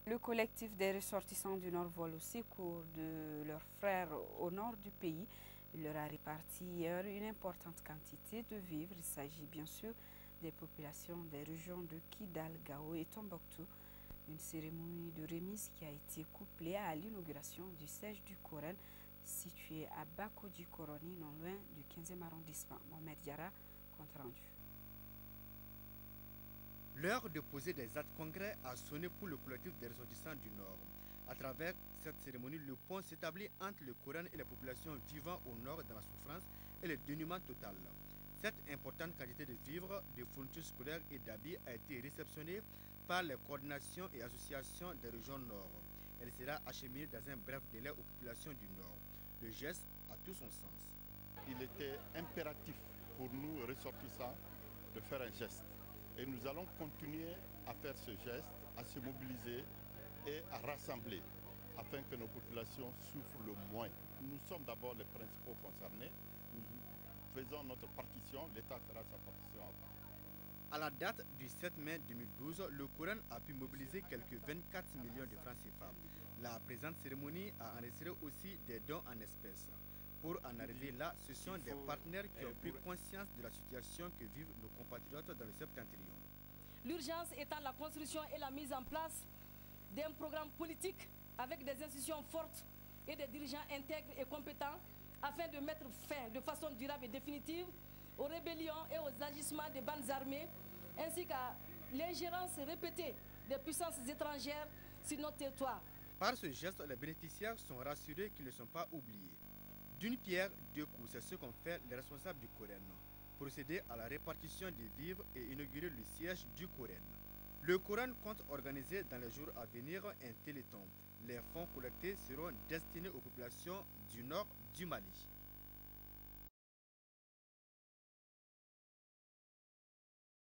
Le collectif des ressortissants du Nord vole au secours de leurs frères au nord du pays. Il leur a réparti hier une importante quantité de vivres. Il s'agit bien sûr des populations des régions de Kidal, Gao et Tombouctou. Une cérémonie de remise qui a été couplée à l'inauguration du siège du Coran situé à Bako du Koroni, non loin du 15e arrondissement. Mohamed Yara, compte rendu. L'heure de poser des actes concrets a sonné pour le collectif des ressortissants du Nord. À travers cette cérémonie, le pont s'établit entre le Coran et les populations vivant au Nord dans la souffrance et le dénuement total. Cette importante quantité de vivres, de fournitures scolaires et d'habits a été réceptionnée par les coordinations et associations des régions Nord. Elle sera acheminée dans un bref délai aux populations du Nord. Le geste a tout son sens. Il était impératif pour nous, ressortissants, de faire un geste. Et nous allons continuer à faire ce geste, à se mobiliser et à rassembler afin que nos populations souffrent le moins. Nous sommes d'abord les principaux concernés. Nous faisons notre partition, l'État fera sa partition à part. À la date du 7 mai 2012, le Coran a pu mobiliser quelques 24 millions de francs CFA. La présente cérémonie a enregistré aussi des dons en espèces. Pour en arriver là, ce sont des partenaires qui ont pris conscience de la situation que vivent nos compatriotes dans le septentrion. L'urgence étant la construction et la mise en place d'un programme politique avec des institutions fortes et des dirigeants intègres et compétents afin de mettre fin de façon durable et définitive aux rébellions et aux agissements des bandes armées ainsi qu'à l'ingérence répétée des puissances étrangères sur notre territoire. Par ce geste, les bénéficiaires sont rassurés qu'ils ne sont pas oubliés. D'une pierre, deux coups, c'est ce qu'ont fait les responsables du Coran. Procéder à la répartition des vivres et inaugurer le siège du Coran. Le Coran compte organiser dans les jours à venir un téléthon. Les fonds collectés seront destinés aux populations du nord du Mali.